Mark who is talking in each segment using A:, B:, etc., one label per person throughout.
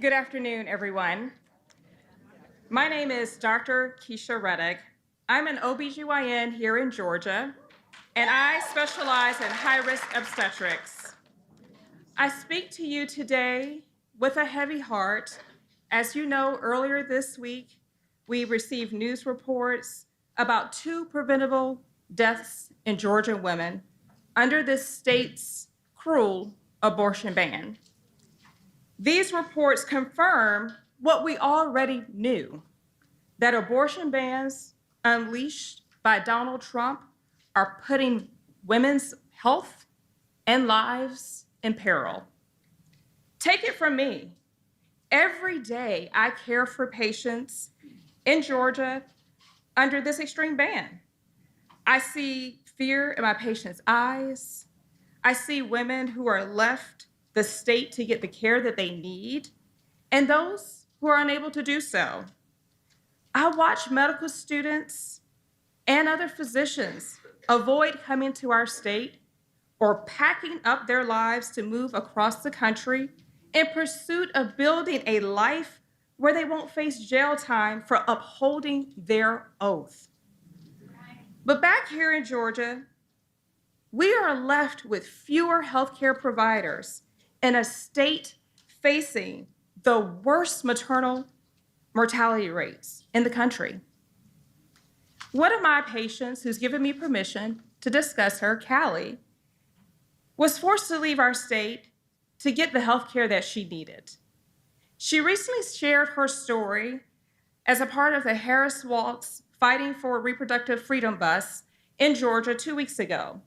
A: Good afternoon, everyone. My name is Dr. Keisha Reddick. I'm an OBGYN here in Georgia, and I specialize in high-risk obstetrics. I speak to you today with a heavy heart. As you know, earlier this week, we received news reports about 2 preventable deaths in Georgia women under this state's cruel abortion ban. These reports confirm what we already knew, that abortion bans unleashed by Donald Trump are putting women's health and lives in peril. Take it from me. Every day I care for patients in Georgia under this extreme ban. I see fear in my patients' eyes. I see women who are left the state to get the care that they need, and those who are unable to do so. I watch medical students and other physicians avoid coming to our state or packing up their lives to move across the country in pursuit of building a life where they won't face jail time for upholding their oath. But back here in Georgia, we are left with fewer healthcare providers in a state facing the worst maternal mortality rates in the country. One of my patients, who's given me permission to discuss her, Callie, was forced to leave our state to get the health care that she needed. She recently shared her story as a part of the Harris Walz Fighting for Reproductive Freedom bus in Georgia 2 weeks ago.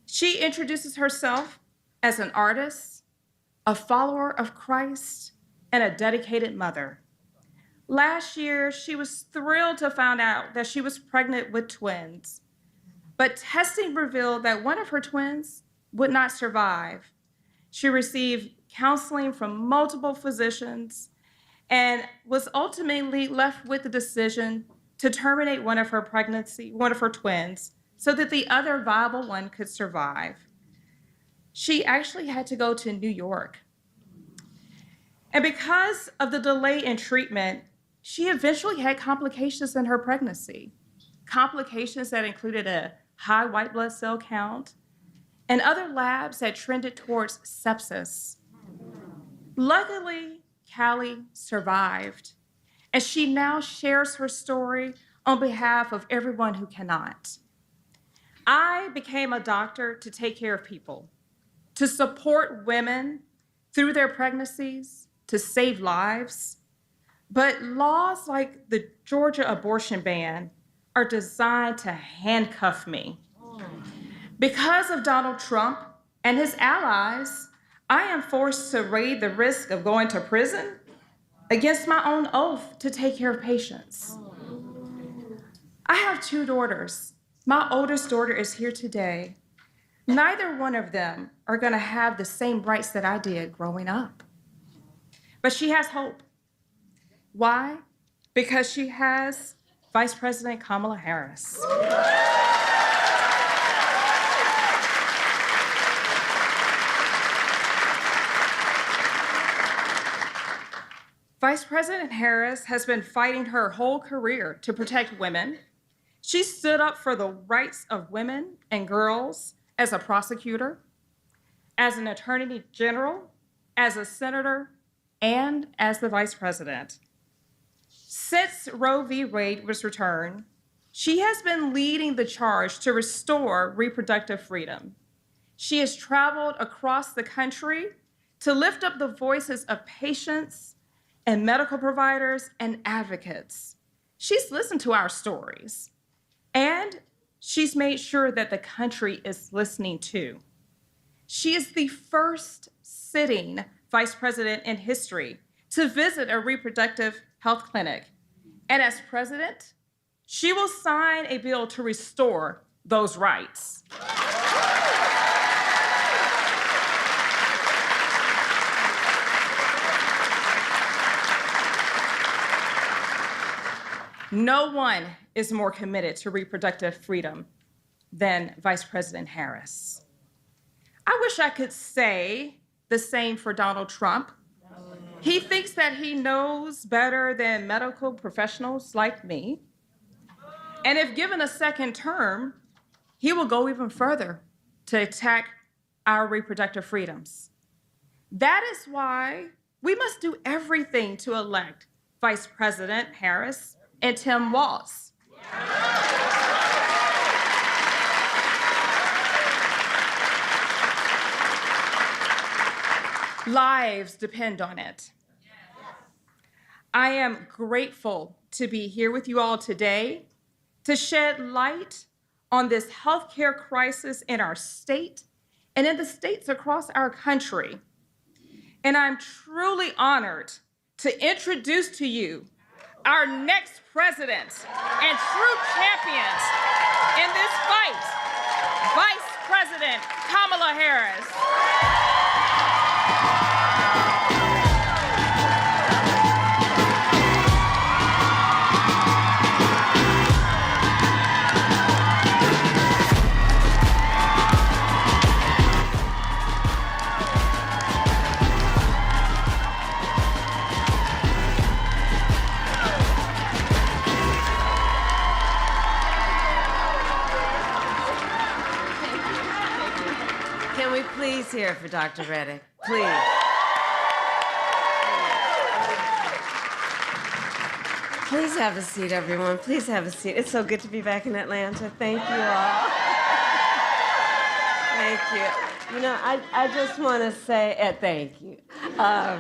A: She introduces herself as an artist, a follower of Christ, and a dedicated mother. Last year, she was thrilled to find out that she was pregnant with twins, but testing revealed that one of her twins would not survive. She received counseling from multiple physicians and was ultimately left with the decision to terminate one of her twins, so that the other viable one could survive. She actually had to go to New York. And because of the delay in treatment, she eventually had complications in her pregnancy, complications that included a high white blood cell count and other labs that trended towards sepsis. Luckily, Callie survived, and she now shares her story on behalf of everyone who cannot. I became a doctor to take care of people, to support women through their pregnancies, to save lives. But laws like the Georgia abortion ban are designed to handcuff me. Because of Donald Trump and his allies, I am forced to weigh the risk of going to prison against my own oath to take care of patients. I have 2 daughters. My oldest daughter is here today. Neither one of them are going to have the same rights that I did growing up. But she has hope. Why? Because she has Vice President Kamala Harris. Vice President Harris has been fighting her whole career to protect women. She stood up for the rights of women and girls as a prosecutor, as an attorney general, as a senator, and as the vice president. Since Roe v. Wade was returned, she has been leading the charge to restore reproductive freedom. She has traveled across the country to lift up the voices of patients and medical providers and advocates. She's listened to our stories, and she's made sure that the country is listening too. She is the first sitting vice president in history to visit a reproductive health clinic. And as president, she will sign a bill to restore those rights. No one is more committed to reproductive freedom than Vice President Harris. I wish I could say the same for Donald Trump, He thinks that he knows better than medical professionals like me. And if given a second term, he will go even further to attack our reproductive freedoms. That is why we must do everything to elect Vice President Harris and Tim Walz. Lives depend on it. I am grateful to be here with you all today to shed light on this healthcare crisis in our state and in the states across our country. And I'm truly honored to introduce to you our next president and true champions in this fight, Vice President Kamala Harris.
B: Can we please hear for Dr. Reddick? Please. Please have a seat, everyone. Please have a seat. It's so good to be back in Atlanta. Thank you all. Thank you. You know, I just want to say, thank you. I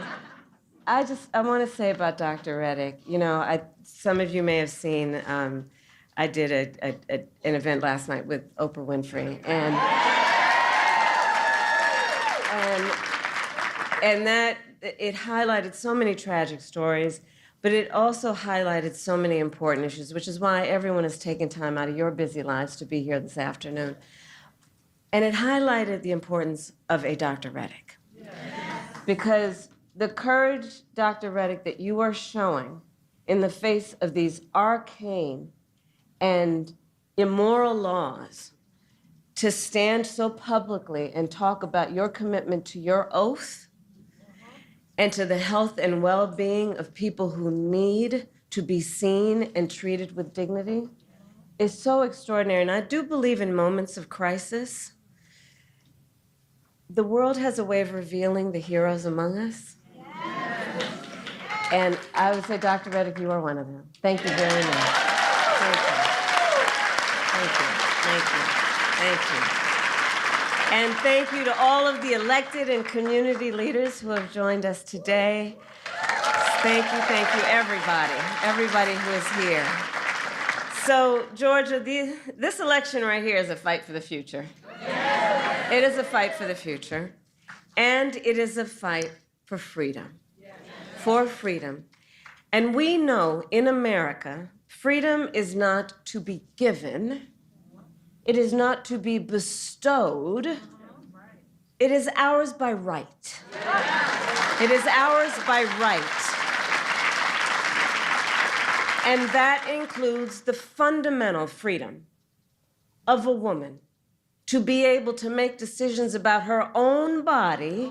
B: want to say about Dr. Reddick, you know, some of you may have seen, I did an event last night with Oprah Winfrey, and that it highlighted so many tragic stories, but it also highlighted so many important issues, which is why everyone has taken time out of your busy lives to be here this afternoon. And it highlighted the importance of a Dr. Reddick. Yes. Because the courage, Dr. Reddick, that you are showing in the face of these arcane and immoral laws to stand so publicly and talk about your commitment to your oath and to the health and well-being of people who need to be seen and treated with dignity is so extraordinary. And I do believe in moments of crisis, the world has a way of revealing the heroes among us. And I would say, Dr. Reddick, you are one of them. Thank you very much. Thank you. Thank you. Thank you. Thank you. And thank you to all of the elected and community leaders who have joined us today. Thank you, everybody who is here. So, Georgia, this election right here is a fight for the future. It is a fight for the future, and it is a fight for freedom. For freedom. And we know in America, freedom is not to be given. It is not to be bestowed. It is ours by right. It is ours by right. And that includes the fundamental freedom of a woman to be able to make decisions about her own body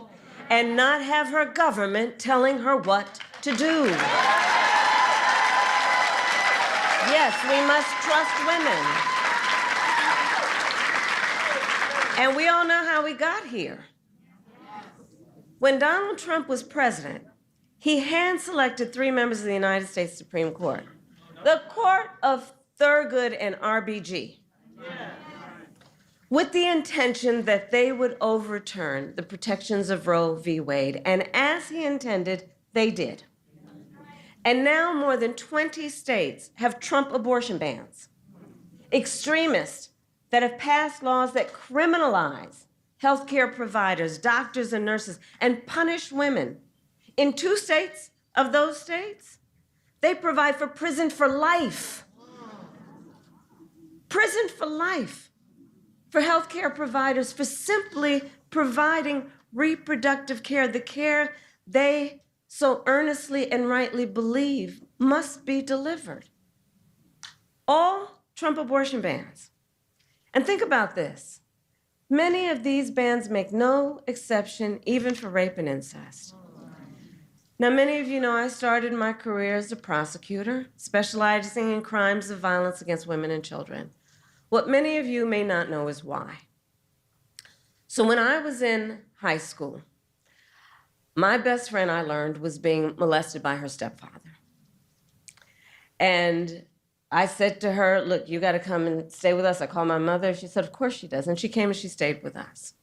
B: and not have her government telling her what to do. Yes, we must trust women. And we all know how we got here. When Donald Trump was president, he hand-selected 3 members of the United States Supreme Court, the Court of Thurgood and RBG, with the intention that they would overturn the protections of Roe v. Wade. And as he intended, they did. And now more than 20 states have Trump abortion bans. Extremists that have passed laws that criminalize healthcare providers, doctors and nurses, and punish women. In 2 states of those states, they provide for prison for life. Prison for life for healthcare providers for simply providing reproductive care, the care they so earnestly and rightly believe must be delivered. All Trump abortion bans. And think about this. Many of these bans make no exception even for rape and incest. Now, many of you know I started my career as a prosecutor, specializing in crimes of violence against women and children. What many of you may not know is why. So when I was in high school, my best friend, I learned, was being molested by her stepfather. And I said to her, look, you got to come and stay with us. I called my mother. She said, of course she does. And she came and she stayed with us.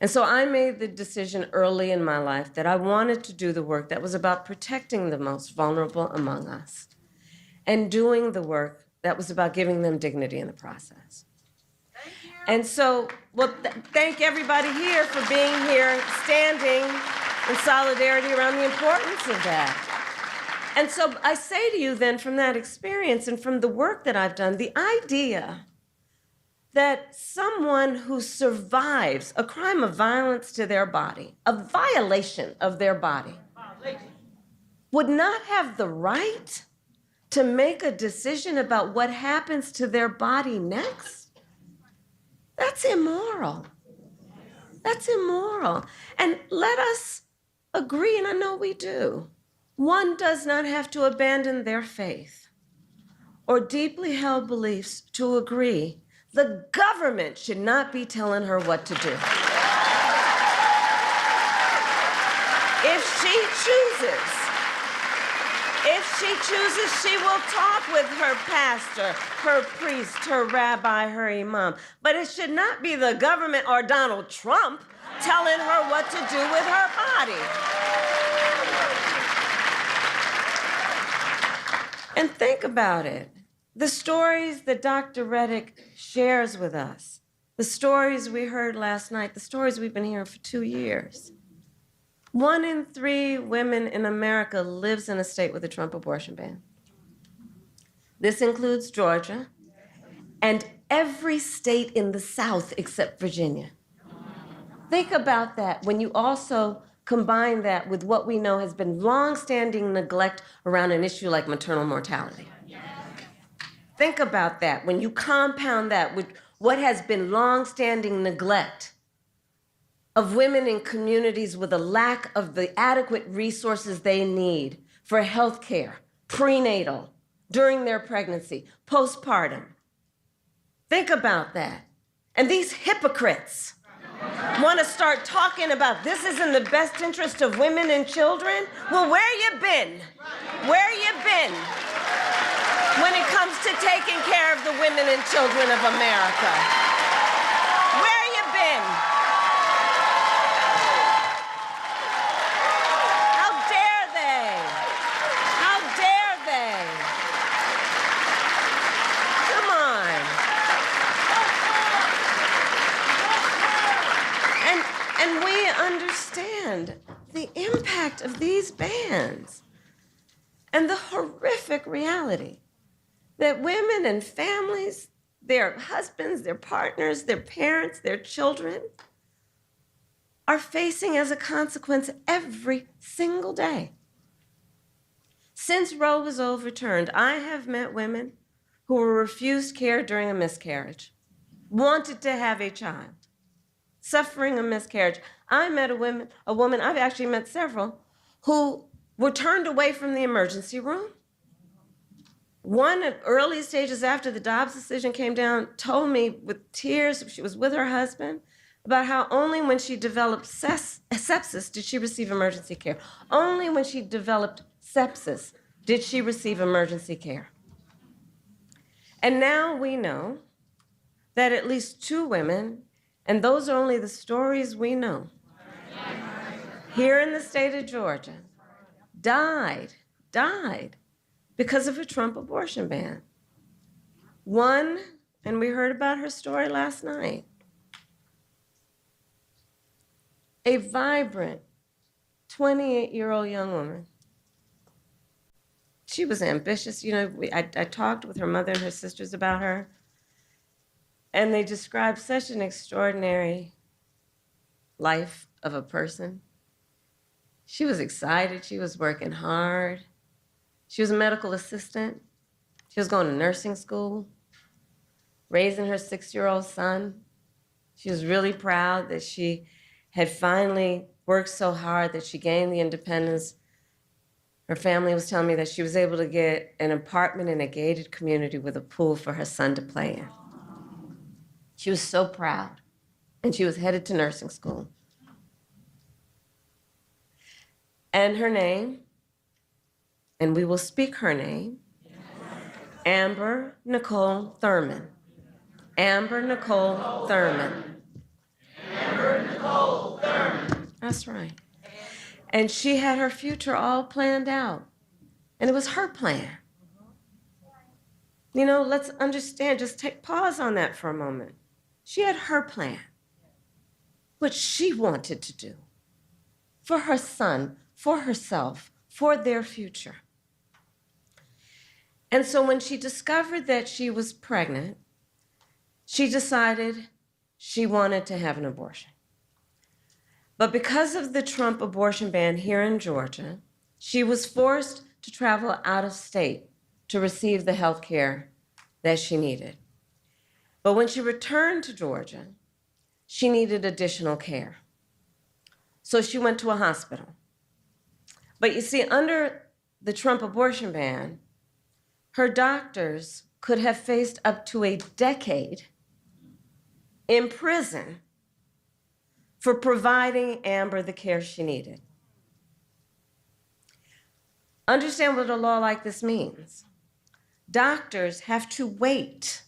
B: And so I made the decision early in my life that I wanted to do the work that was about protecting the most vulnerable among us and doing the work that was about giving them dignity in the process. And so, well, thank everybody here for being here, standing in solidarity around the importance of that. And so I say to you then, from that experience and from the work that I've done, the idea that someone who survives a crime of violence to their body, a violation of their body, would not have the right to make a decision about what happens to their body next? That's immoral. That's immoral. And let us agree, and I know we do, one does not have to abandon their faith or deeply held beliefs to agree the government should not be telling her what to do. If she chooses, she will talk with her pastor, her priest, her rabbi, her imam. But it should not be the government or Donald Trump telling her what to do with her body. And think about it. The stories that Dr. Reddick shares with us, the stories we heard last night, the stories we've been hearing for 2 years. 1 in 3 women in America lives in a state with a Trump abortion ban. This includes Georgia and every state in the South except Virginia. Think about that when you also combine that with what we know has been longstanding neglect around an issue like maternal mortality. Think about that when you compound that with what has been longstanding neglect of women in communities with a lack of the adequate resources they need for health care, prenatal, during their pregnancy, postpartum. Think about that. And these hypocrites want to start talking about this is in the best interest of women and children. Well, where you been? Where you been when it comes to taking care of the women and children of America? Where you been? How dare they? How dare they? Come on. And we understand the impact of these bans and the horrific reality that women and families, their husbands, their partners, their parents, their children are facing as a consequence every single day. Since Roe was overturned, I have met women who were refused care during a miscarriage, wanted to have a child, suffering a miscarriage. I met a woman, I've actually met several, who were turned away from the emergency room. One at early stages after the Dobbs decision came down told me with tears, she was with her husband, about how only when she developed sepsis did she receive emergency care. Only when she developed sepsis did she receive emergency care. And now we know that at least 2 women, and those are only the stories we know, here in the state of Georgia, died because of a Trump abortion ban. One, and we heard about her story last night, a vibrant 28-year-old young woman. She was ambitious. You know, I talked with her mother and her sisters about her, and they described such an extraordinary life of a person. She was excited. She was working hard. She was a medical assistant. She was going to nursing school, raising her 6-year-old son. She was really proud that she had finally worked so hard that she gained the independence Her family was telling me that she was able to get an apartment in a gated community with a pool for her son to play in. She was so proud, and she was headed to nursing school. And her name, and we will speak her name, Amber Nicole Thurman. Amber Nicole Thurman.
C: Amber Nicole Thurman.
B: That's right. And she had her future all planned out. And it was her plan. You know, let's understand, just take pause on that for a moment. She had her plan, what she wanted to do for her son, for herself, for their future. And so when she discovered that she was pregnant, she decided she wanted to have an abortion. But because of the Trump abortion ban here in Georgia, she was forced to travel out of state to receive the health care that she needed. But when she returned to Georgia, she needed additional care. So she went to a hospital. But you see, under the Trump abortion ban, her doctors could have faced up to a decade in prison for providing Amber the care she needed. Understand what a law like this means. Doctors have to wait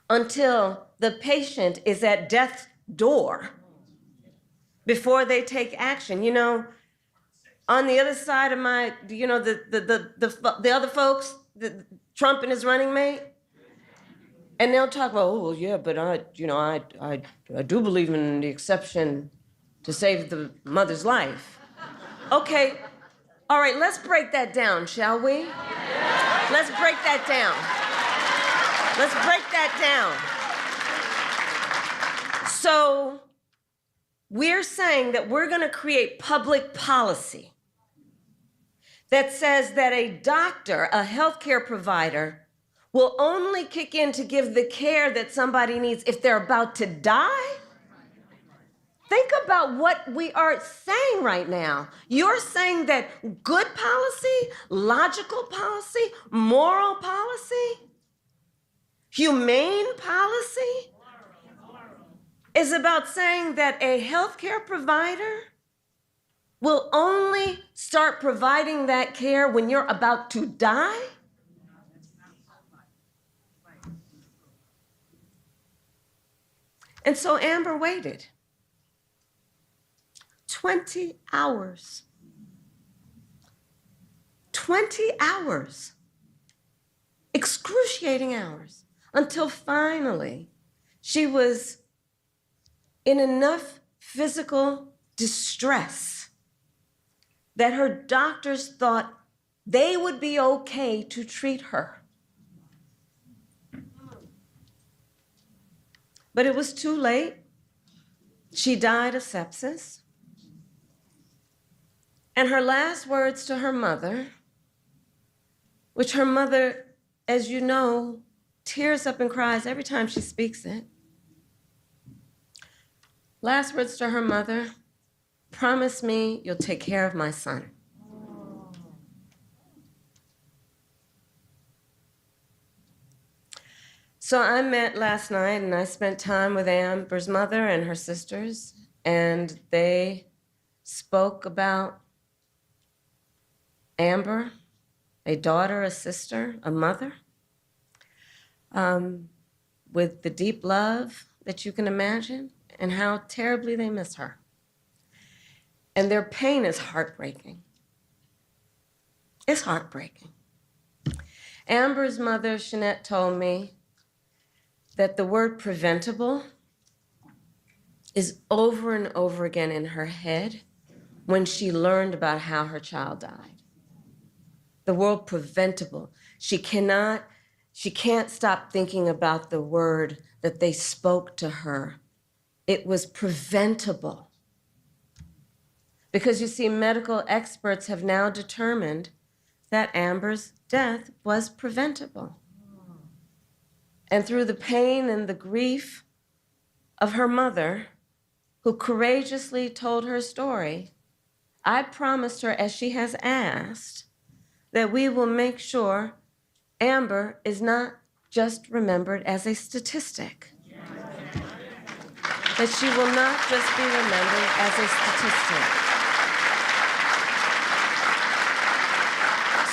B: until the patient is at death's door before they take action. You know, on the other side of my, you know, the other folks, Trump and his running mate, and they'll talk about, oh, well, yeah, but I do believe in the exception to save the mother's life. Okay, all right, let's break that down, shall we? Let's break that down. Let's break that down. So we're saying that we're going to create public policy that says that a doctor, a healthcare provider, will only kick in to give the care that somebody needs if they're about to die? Think about what we are saying right now. You're saying that good policy, logical policy, moral policy, humane policy is about saying that a healthcare provider will only start providing that care when you're about to die? And so Amber waited 20 hours. 20 hours. Excruciating hours. Until finally she was in enough physical distress that her doctors thought they would be okay to treat her. But it was too late. She died of sepsis. And her last words to her mother, which her mother, as you know, tears up and cries every time she speaks it. Last words to her mother, promise me you'll take care of my son. So I met last night and I spent time with Amber's mother and her sisters, and they spoke about Amber, a daughter, a sister, a mother, with the deep love that you can imagine, and how terribly they miss her. And their pain is heartbreaking. It's heartbreaking. Amber's mother, Shanette, told me that the word preventable is over and over again in her head when she learned about how her child died. The word preventable. She can't stop thinking about the word that they spoke to her. It was preventable. Because you see, medical experts have now determined that Amber's death was preventable. And through the pain and the grief of her mother, who courageously told her story, I promised her, as she has asked, that we will make sure Amber is not just remembered as a statistic. That she will not just be remembered as a statistic.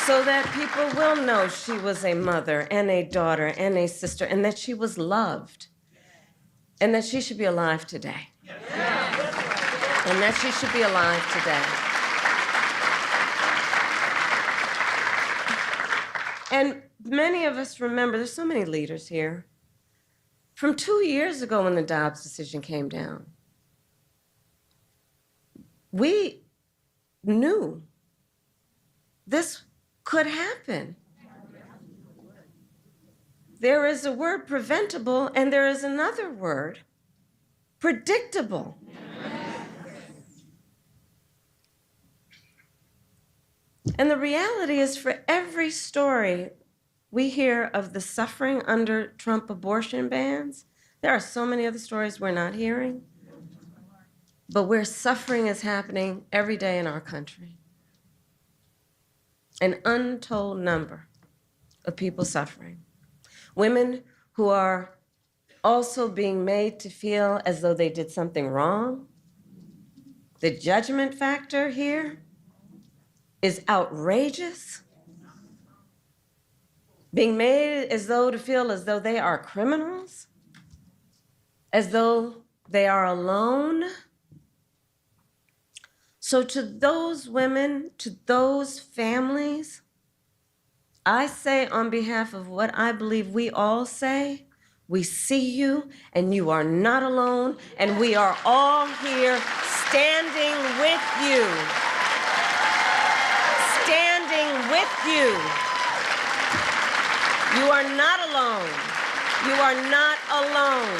B: So that people will know she was a mother and a daughter and a sister, and that she was loved, and that she should be alive today. And that she should be alive today. And many of us remember, there's so many leaders here, from 2 years ago when the Dobbs decision came down. We knew this could happen. There is a word, preventable, and there is another word, predictable. And the reality is, for every story we hear of the suffering under Trump abortion bans, there are so many other stories we're not hearing, but where suffering is happening every day in our country. An untold number of people suffering. Women who are also being made to feel as though they did something wrong. The judgment factor here is outrageous. Being made as though to feel as though they are criminals, as though they are alone. So to those women, to those families, I say on behalf of what I believe we all say, we see you and you are not alone, and we are all here standing with you. Standing with you. You are not alone. You are not alone.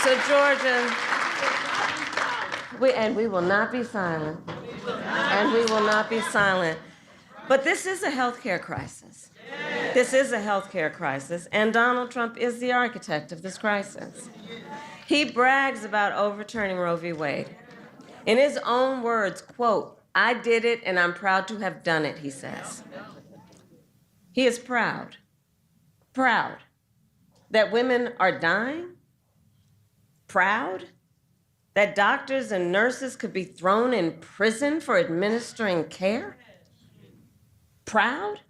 B: So Georgia, we will not be silent. And we will not be silent. But this is a healthcare crisis. This is a healthcare crisis, and Donald Trump is the architect of this crisis. He brags about overturning Roe v. Wade. In his own words, quote, "I did it and I'm proud to have done it," he says. He is proud that women are dying, proud that doctors and nurses could be thrown in prison for administering care, proud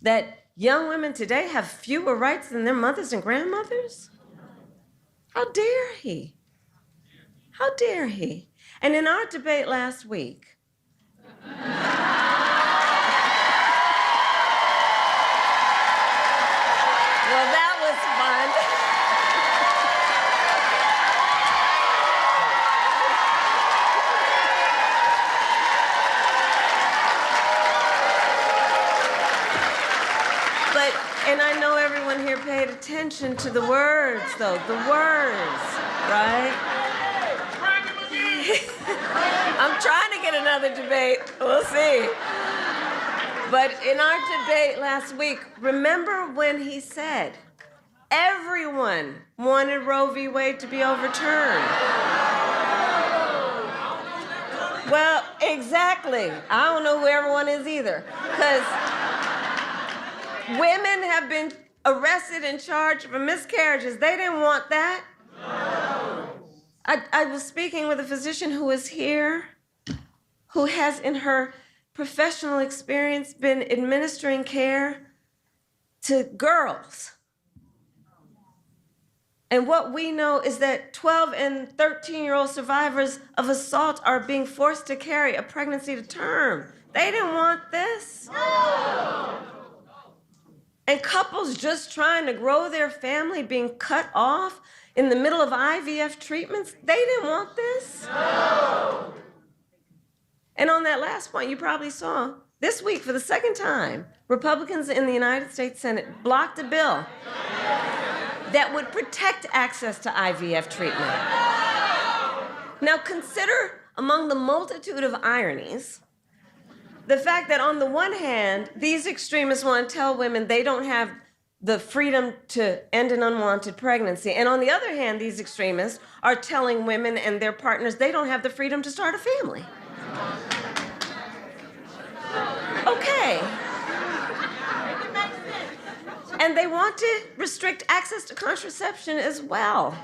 B: that young women today have fewer rights than their mothers and grandmothers? How dare he? How dare he? And in our debate last week, well, that was fun. And I know everyone here paid attention to the words, though, the words, right? I'm trying to get another debate. We'll see. But in our debate last week, remember when he said everyone wanted Roe v. Wade to be overturned? Well, exactly. I don't know who everyone is either, because women have been arrested and charged for miscarriages. They didn't want that. No. I was speaking with a physician who is here, who has in her professional experience been administering care to girls. And what we know is that 12 and 13-year-old survivors of assault are being forced to carry a pregnancy to term. They didn't want this. No. And couples just trying to grow their family being cut off in the middle of IVF treatments, they didn't want this. No. And on that last point, you probably saw, this week, for the second time, Republicans in the United States Senate blocked a bill that would protect access to IVF treatment. Now consider, among the multitude of ironies, the fact that on the one hand, these extremists want to tell women they don't have the freedom to end an unwanted pregnancy. And on the other hand, these extremists are telling women and their partners they don't have the freedom to start a family. Okay. And they want to restrict access to contraception as well.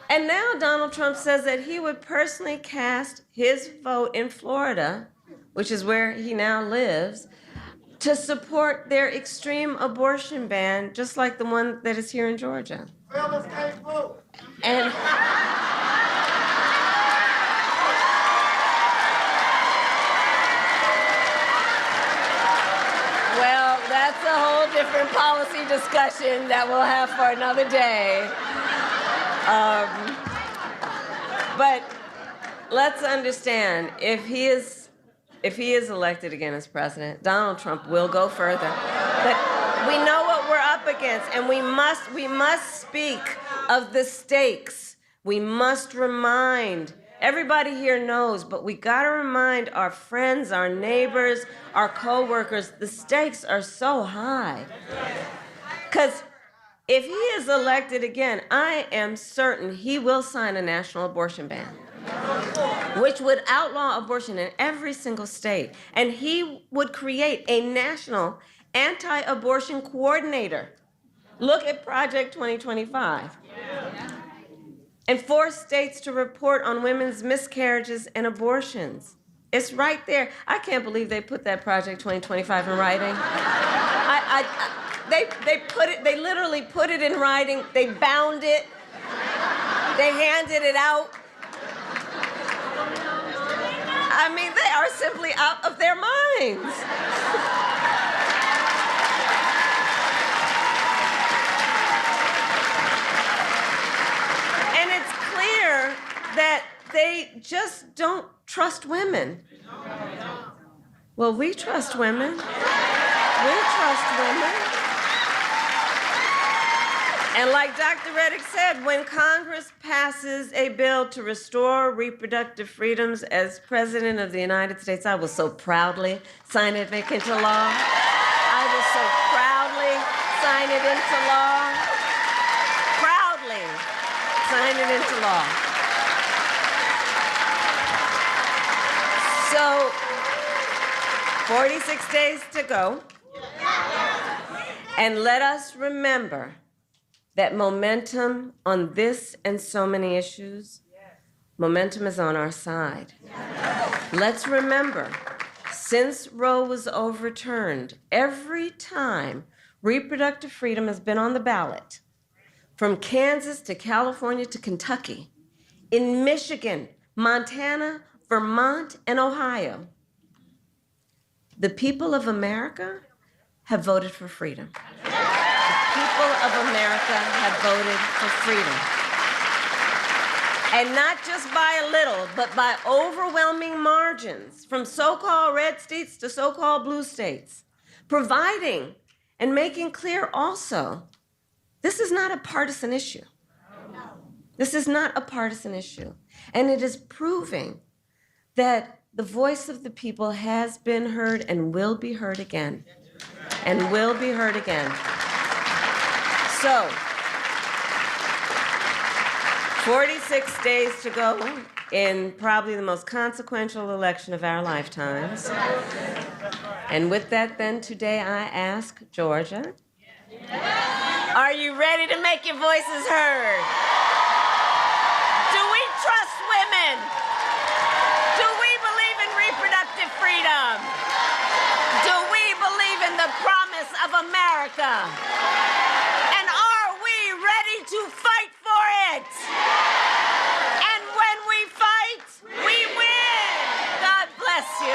B: And now Donald Trump says that he would personally cast his vote in Florida, which is where he now lives, to support their extreme abortion ban, just like the one that is here in Georgia. And well, that's a whole different policy discussion that we'll have for another day. But let's understand, if he is elected again as president, Donald Trump will go further. But we know what we're up against, and we must speak of the stakes. We must remind, everybody here knows, but we gotta remind our friends, our neighbors, our co-workers, the stakes are so high. Because if he is elected again, I am certain he will sign a national abortion ban, which would outlaw abortion in every single state. And he would create a national anti-abortion coordinator. Look at Project 2025. And force states to report on women's miscarriages and abortions. It's right there. I can't believe they put that Project 2025 in writing. They literally put it in writing. They bound it. They handed it out. I mean, they are simply out of their minds. And it's clear that they just don't trust women. Well, we trust women. We trust women. And like Dr. Reddick said, when Congress passes a bill to restore reproductive freedoms, as President of the United States, I will so proudly sign it into law. I will so proudly sign it into law. Proudly sign it into law. So, 46 days to go. And let us remember that momentum on this and so many issues, momentum is on our side. Let's remember, since Roe was overturned, every time reproductive freedom has been on the ballot, from Kansas to California to Kentucky, in Michigan, Montana, Vermont, and Ohio, the people of America have voted for freedom. People of America have voted for freedom. And not just by a little, but by overwhelming margins, from so-called red states to so-called blue states, providing and making clear also, this is not a partisan issue. This is not a partisan issue. And it is proving that the voice of the people has been heard and will be heard again. And will be heard again. So, 46 days to go in probably the most consequential election of our lifetimes. And with that, then, today I ask Georgia, are you ready to make your voices heard? Do we trust women? Do we believe in reproductive freedom? Do we believe in the promise of America? And are we ready to fight for it? And when we fight, we win. God bless you.